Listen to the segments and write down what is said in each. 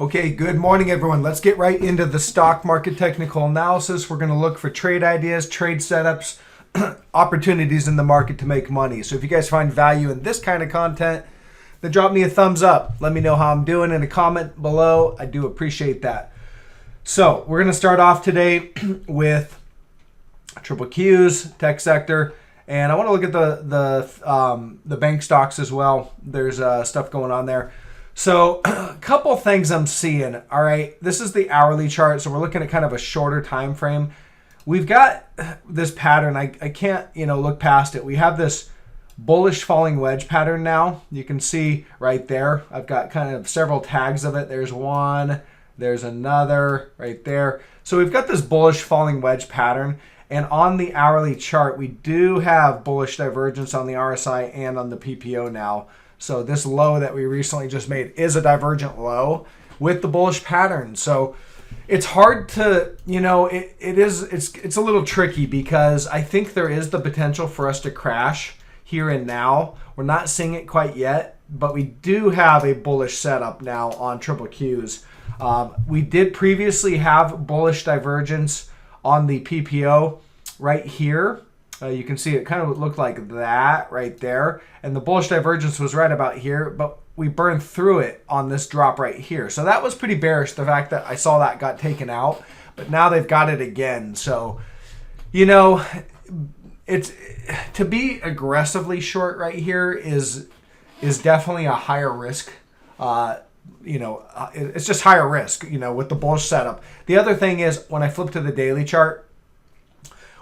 Okay, good morning, everyone. Let's get right into the stock market technical analysis. We're going to look for trade ideas, trade setups, opportunities in the market to make money. So if you guys find value in this kind of content, then drop me a thumbs up. Let me know how I'm doing in a comment below. I do appreciate that. So we're going to start off today with triple Qs, tech sector, and I want to look at the bank stocks as well. There's stuff going on there. So a couple things I'm seeing. All right, this is the hourly chart, so we're looking at kind of a shorter time frame. We've got this pattern. I can't look past it. We have this bullish falling wedge pattern now. You can see right there. I've got kind of several tags of it. There's one, there's another right there. So we've got this bullish falling wedge pattern. And on the hourly chart, we do have bullish divergence on the RSI and on the PPO now. So this low that we recently just made is a divergent low with the bullish pattern. So it's hard to, it's a little tricky because I think there is the potential for us to crash here and now. We're not seeing it quite yet, but we do have a bullish setup now on triple Qs. We did previously have bullish divergence on the PPO right here. You can see it kind of looked like that right there. And the bullish divergence was right about here, but we burned through it on this drop right here. So that was pretty bearish, the fact that I saw that got taken out, but now they've got it again. So, it's to be aggressively short right here is definitely a higher risk. It's just higher risk, with the bullish setup. The other thing is when I flip to the daily chart,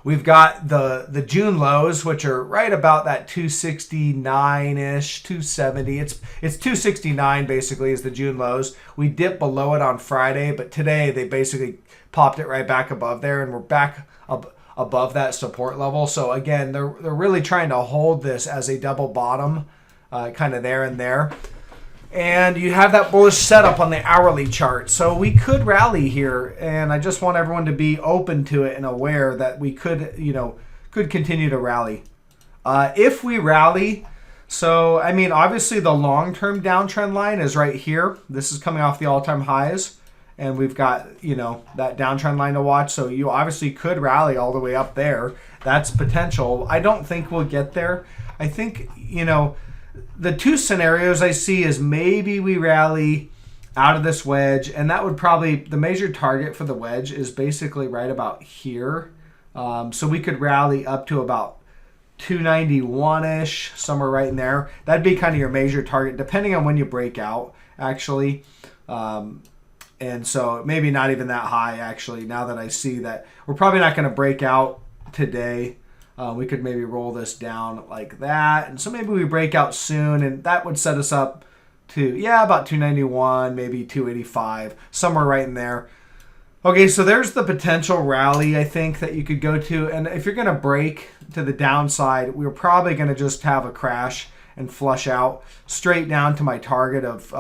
we've got the June lows, which are right about that 269-ish, 270. It's 269 basically is the June lows. We dipped below it on Friday, but today they basically popped it right back above there, and we're back above that support level. So again, they're really trying to hold this as a double bottom, kind of there and there. And you have that bullish setup on the hourly chart. So we could rally here, and I just want everyone to be open to it and aware that we could continue to rally. If we rally, so I mean, obviously the long-term downtrend line is right here. This is coming off the all-time highs, and we've got, that downtrend line to watch. So you obviously could rally all the way up there. That's potential. I don't think we'll get there. I think, the two scenarios I see is maybe we rally out of this wedge, and that would probably, the major target for the wedge is basically right about here. So we could rally up to about 291-ish, somewhere right in there. That'd be kind of your major target, depending on when you break out, actually. And so maybe not even that high, actually, now that I see that. We're probably not going to break out today. We could maybe roll this down like that. And so maybe we break out soon, and that would set us up to, about 291, maybe 285, somewhere right in there. Okay, so there's the potential rally, I think, that you could go to. And if you're going to break to the downside, we're probably going to just have a crash and flush out straight down to my target of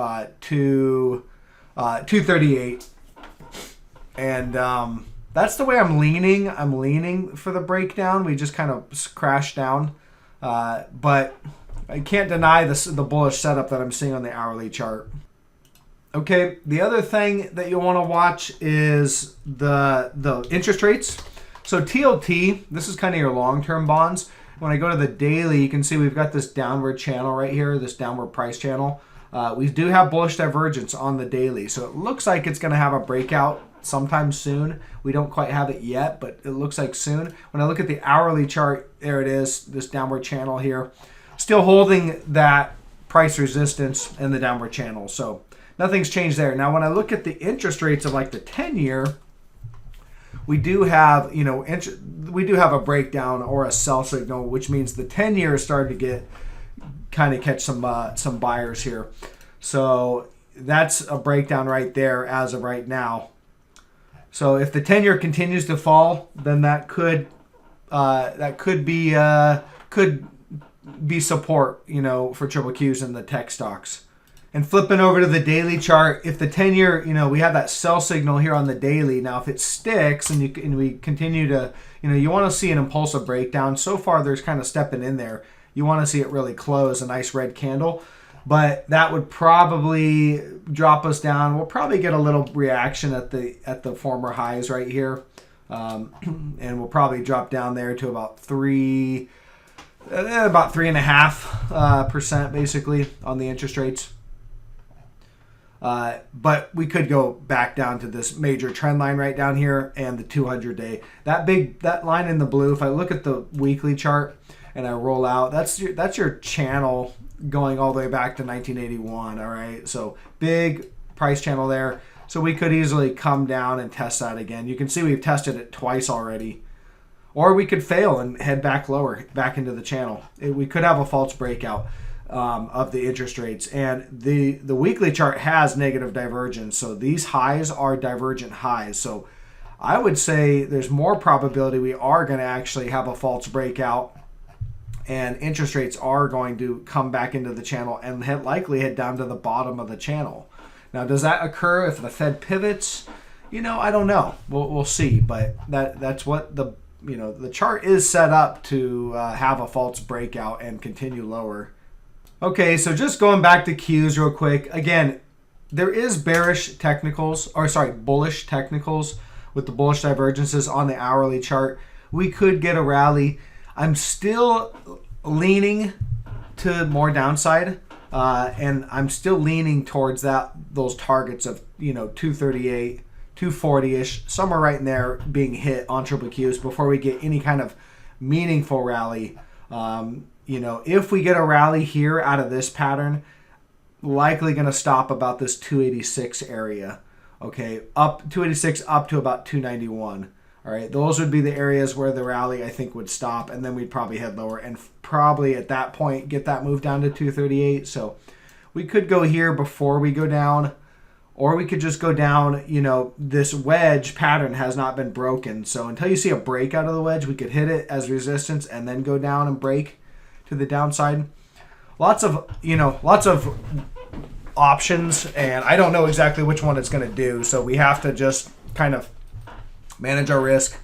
238. And that's the way I'm leaning. I'm leaning for the breakdown. We just kind of crash down. But I can't deny the bullish setup that I'm seeing on the hourly chart. Okay, the other thing that you'll want to watch is the interest rates. So TLT, this is kind of your long-term bonds. When I go to the daily, you can see we've got this downward channel right here, this downward price channel. We do have bullish divergence on the daily. So it looks like it's going to have a breakout sometime soon. We don't quite have it yet, but it looks like soon. When I look at the hourly chart, there it is, this downward channel here. Still holding that price resistance in the downward channel. So nothing's changed there. Now, when I look at the interest rates of like the 10-year, we do have, we do have a breakdown or a sell signal, which means the 10-year is starting to catch some buyers here. So that's a breakdown right there as of right now. So if the 10-year continues to fall, then that could be support, for triple Qs and the tech stocks. And flipping over to the daily chart, if the 10-year, we have that sell signal here on the daily. Now, if it sticks and we continue to, you want to see an impulsive breakdown. So far, there's kind of stepping in there. You want to see it really close, a nice red candle. but that would probably drop us down. We'll probably get a little reaction at the former highs right here, and we'll probably drop down there to about 3.5% basically on the interest rates. But we could go back down to this major trend line right down here and the 200-day. That line in the blue, if I look at the weekly chart and I roll out, that's your channel going all the way back to 1981, all right? So big price channel there. So we could easily come down and test that again. You can see we've tested it twice already. Or we could fail and head back lower, back into the channel. We could have a false breakout of the interest rates. And the weekly chart has negative divergence. So these highs are divergent highs. So I would say there's more probability we are going to actually have a false breakout, and interest rates are going to come back into the channel and likely head down to the bottom of the channel. Now, does that occur if the Fed pivots? I don't know. We'll see. But that's what the chart is set up to have a false breakout and continue lower. Okay, so just going back to Qs real quick. Again, there is bullish technicals with the bullish divergences on the hourly chart. We could get a rally. I'm still leaning to more downside, and I'm still leaning towards those targets of 238, 240-ish, somewhere right in there being hit on triple Qs before we get any kind of meaningful rally. If we get a rally here out of this pattern, likely going to stop about this 286 area. Okay, up 286 up to about 291. All right, those would be the areas where the rally I think would stop, and then we'd probably head lower and probably at that point get that move down to 238. So we could go here before we go down, or we could just go down. This wedge pattern has not been broken. So until you see a break out of the wedge, we could hit it as resistance and then go down and break to the downside. Lots of options, and I don't know exactly which one it's going to do. So we have to just kind of manage our risk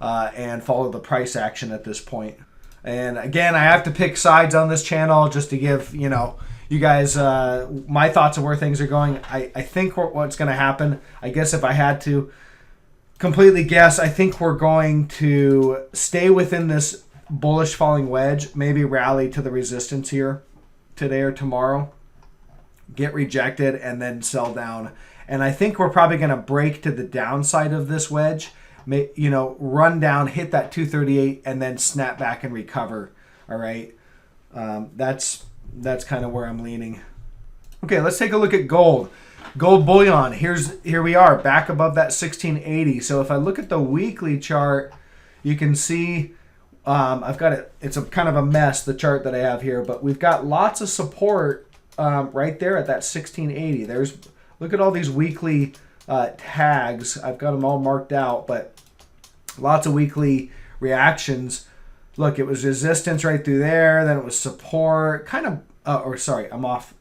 and follow the price action at this point. And again, I have to pick sides on this channel just to give you guys my thoughts of where things are going. I think what's going to happen, I guess if I had to completely guess, I think we're going to stay within this bullish falling wedge, maybe rally to the resistance here today or tomorrow, get rejected, and then sell down. And I think we're probably going to break to the downside of this wedge, run down, hit that 238, and then snap back and recover. All right, that's kind of where I'm leaning. Okay, let's take a look at gold. Gold bullion. Here we are back above that 1680. So if I look at the weekly chart, you can see I've got it. It's a kind of a mess, the chart that I have here, but we've got lots of support right there at that 1680. Look at all these weekly tags. I've got them all marked out, but lots of weekly reactions. Look, it was resistance right through there. Then it was support. I'm off.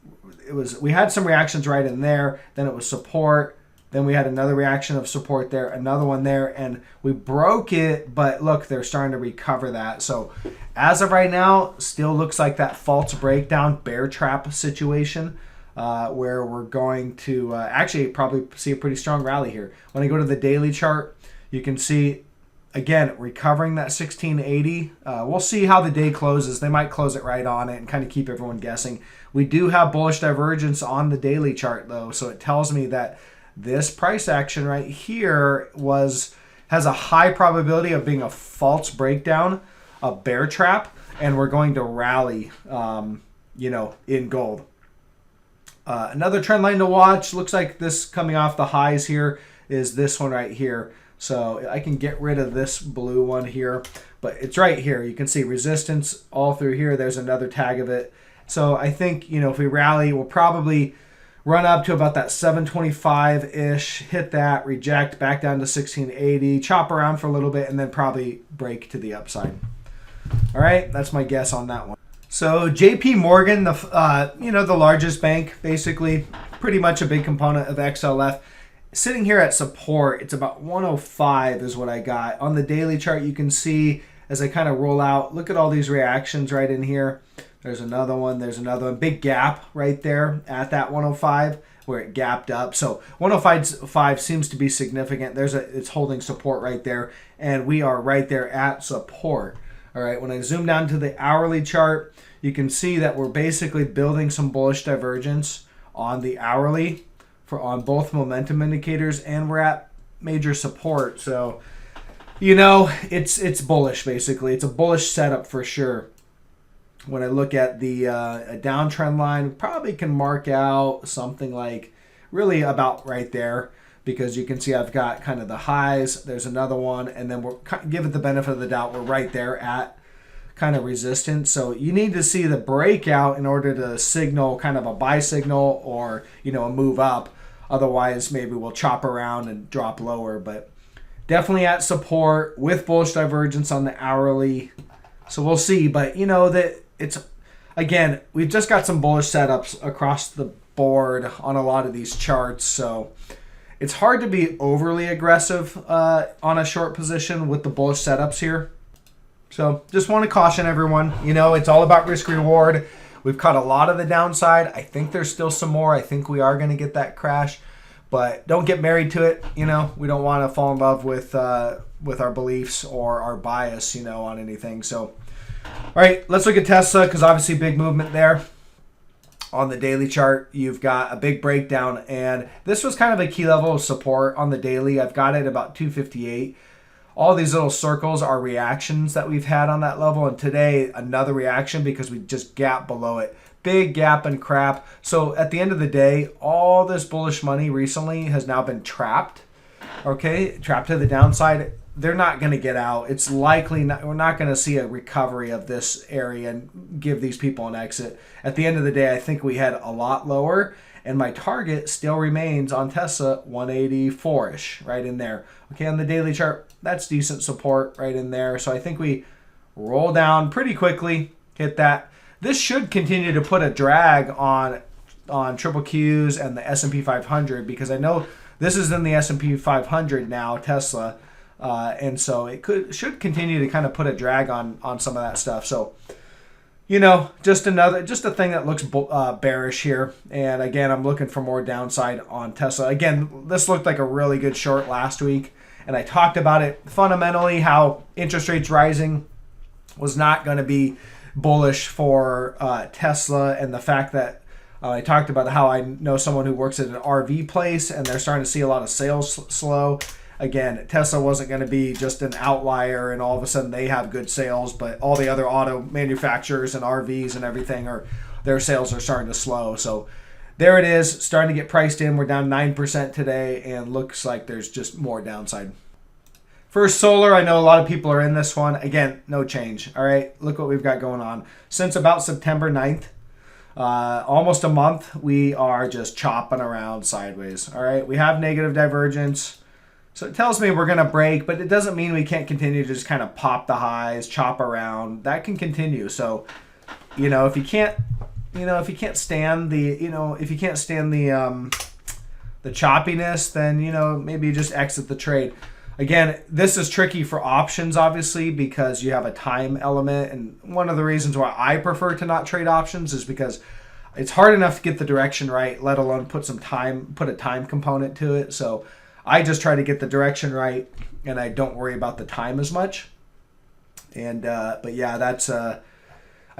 We had some reactions right in there. Then it was support. Then we had another reaction of support there, another one there, and we broke it, but look, they're starting to recover that. So as of right now, still looks like that false breakdown bear trap situation where we're going to actually probably see a pretty strong rally here. When I go to the daily chart, you can see, again, recovering that 1680. We'll see how the day closes. They might close it right on it and kind of keep everyone guessing. We do have bullish divergence on the daily chart, though, so it tells me that this price action right here has a high probability of being a false breakdown, a bear trap, and we're going to rally, in gold. Another trend line to watch, looks like this coming off the highs here, is this one right here. So I can get rid of this blue one here, but it's right here. You can see resistance all through here. There's another tag of it. So I think, if we rally, we'll probably run up to about that 725-ish, hit that, reject, back down to 1680, chop around for a little bit, and then probably break to the upside. All right, that's my guess on that one. So JP Morgan, the largest bank, basically, pretty much a big component of XLF, sitting here at support. It's about 105 is what I got. On the daily chart, you can see as I kind of roll out, look at all these reactions right in here. There's another one. There's another one. Big gap right there at that 105 where it gapped up. So 105 seems to be significant. It's holding support right there, and we are right there at support. All right, when I zoom down to the hourly chart, you can see that we're basically building some bullish divergence on the hourly on both momentum indicators, and we're at major support. So, it's bullish basically. It's a bullish setup for sure. When I look at the a downtrend line, probably can mark out something like really about right there, because you can see I've got kind of the highs. There's another one, and then we're give it the benefit of the doubt. We're right there at kind of resistance. So you need to see the breakout in order to signal kind of a buy signal or a move up. Otherwise, maybe we'll chop around and drop lower. But definitely at support with bullish divergence on the hourly. So we'll see. But that. It's again, we've just got some bullish setups across the board on a lot of these charts, so it's hard to be overly aggressive on a short position with the bullish setups here. So just want to caution everyone, it's all about risk reward. We've caught a lot of the downside. I think there's still some more. I think we are going to get that crash, but don't get married to it. We don't want to fall in love with our beliefs or our bias, on anything. So. All right, let's look at Tesla, because obviously big movement there. On the daily chart, you've got a big breakdown, and this was kind of a key level of support on the daily. I've got it about 258. All these little circles are reactions that we've had on that level, and today another reaction because we just gapped below it. Big gap and crap. So at the end of the day, all this bullish money recently has now been trapped. Okay, trapped to the downside. They're not going to get out. It's likely we're not going to see a recovery of this area and give these people an exit. At the end of the day, I think we had a lot lower, and my target still remains on Tesla 184-ish, right in there. Okay, on the daily chart, that's decent support right in there. So I think we roll down pretty quickly, hit that. This should continue to put a drag on triple Qs and the S&P 500, because I know this is in the S&P 500 now, Tesla. And so it should continue to kind of put a drag on some of that stuff. So, just a thing that looks bearish here. And again, I'm looking for more downside on Tesla. Again, this looked like a really good short last week, and I talked about it fundamentally, how interest rates rising was not going to be bullish for Tesla, and the fact that I talked about how I know someone who works at an RV place and they're starting to see a lot of sales slow. Again, Tesla wasn't going to be just an outlier and all of a sudden they have good sales, but all the other auto manufacturers and RVs and everything, their sales are starting to slow. So there it is, starting to get priced in. We're down 9% today, and looks like there's just more downside. First Solar, I know a lot of people are in this one. Again, no change. All right, look what we've got going on. Since about September 9th, almost a month, we are just chopping around sideways. All right, we have negative divergence. So it tells me we're going to break, but it doesn't mean we can't continue to just kind of pop the highs, chop around. That can continue. So, if you can't stand the choppiness, then, maybe you just exit the trade. Again, this is tricky for options, obviously, because you have a time element. And one of the reasons why I prefer to not trade options is because it's hard enough to get the direction right, let alone put a time component to it. So I just try to get the direction right, and I don't worry about the time as much. And but yeah, that's I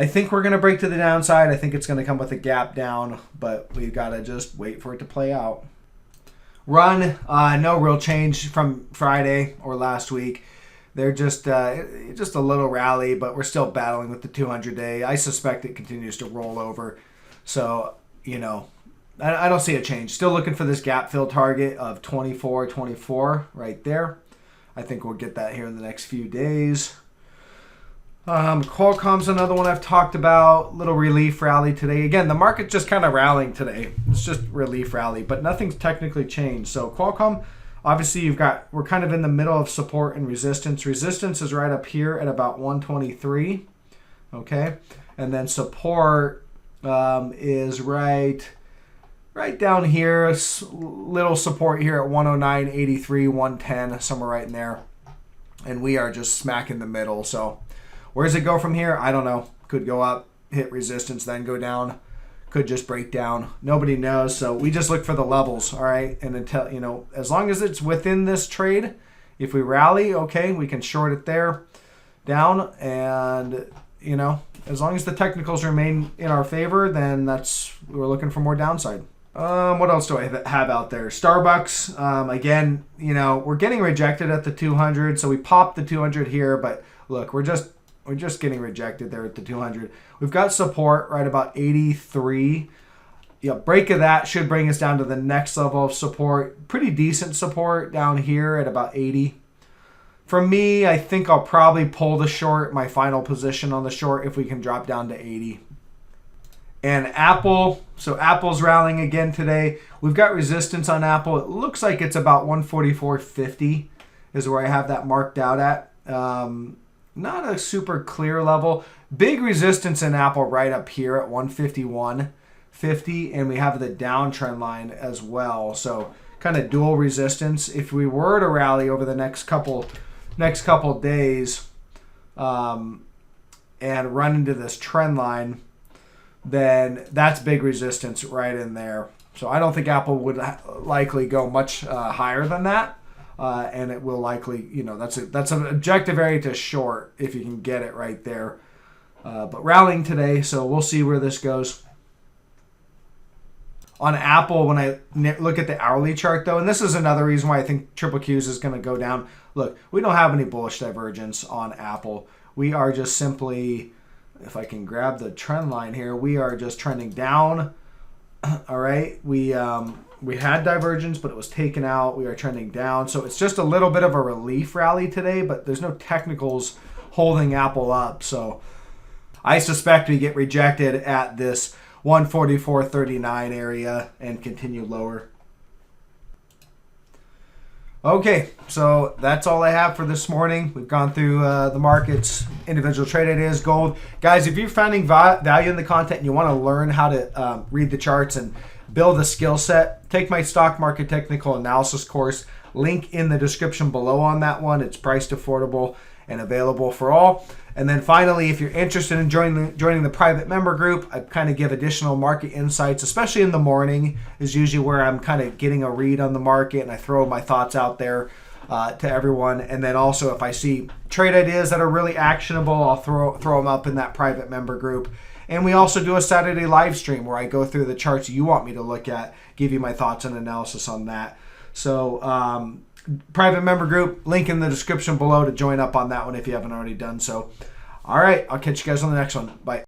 think we're going to break to the downside. I think it's going to come with a gap down, but we've got to just wait for it to play out. Run, no real change from Friday or last week. They're just a little rally, but we're still battling with the 200-day. I suspect it continues to roll over. So, I don't see a change. Still looking for this gap fill target of 24.24 right there. I think we'll get that here in the next few days. Qualcomm's another one I've talked about. Little relief rally today. Again, the market just kind of rallying today. It's just relief rally, but nothing's technically changed. So Qualcomm, obviously we're kind of in the middle of support and resistance. Resistance is right up here at about 123. Okay, and then support is right down here. Little support here at 109.83, 110, somewhere right in there, and we are just smack in the middle. So where does it go from here? I don't know. Could go up, hit resistance, then go down. Could just break down. Nobody knows. So we just look for the levels, all right? And until, you know, as long as it's within this trade, if we rally, okay, we can short it there down. And, you know, as long as the technicals remain in our favor, then we're looking for more downside. What else do I have out there? Starbucks, again, you know, we're getting rejected at the 200, so we popped the 200 here, but look, we're just getting rejected there at the 200. We've got support right about 83. Yeah, break of that should bring us down to the next level of support. Pretty decent support down here at about 80. For me, I think I'll probably pull the short, my final position on the short, if we can drop down to 80. And Apple, so Apple's rallying again today. We've got resistance on Apple. It looks like it's about 144.50 is where I have that marked out at. Not a super clear level. Big resistance in Apple right up here at 151.50, and we have the downtrend line as well. So kind of dual resistance. If we were to rally over the next couple days and run into this trend line, then that's big resistance right in there. So I don't think Apple would likely go much higher than that. And it will likely, you know, that's an objective area to short if you can get it right there. But rallying today, so we'll see where this goes. On Apple, when I look at the hourly chart, though, and this is another reason why I think Triple Qs is going to go down. Look, we don't have any bullish divergence on Apple. We are just simply, if I can grab the trend line here, we are just trending down. All right, we had divergence, but it was taken out. We are trending down, so it's just a little bit of a relief rally today, but there's no technicals holding Apple up. So I suspect we get rejected at this 144.39 area and continue lower. Okay, so that's all I have for this morning. We've gone through the markets, individual trade ideas, gold. Guys, if you're finding value in the content and you want to learn how to read the charts and build a skill set, take my stock market technical analysis course. Link in the description below on that one. It's priced affordable and available for all. And then finally, if you're interested in joining the private member group, I kind of give additional market insights, especially in the morning is usually where I'm kind of getting a read on the market and I throw my thoughts out there to everyone. And then also if I see trade ideas that are really actionable, I'll throw them up in that private member group. And we also do a Saturday live stream where I go through the charts you want me to look at, give you my thoughts and analysis on that. So private member group, link in the description below to join up on that one if you haven't already done so. All right, I'll catch you guys on the next one. Bye.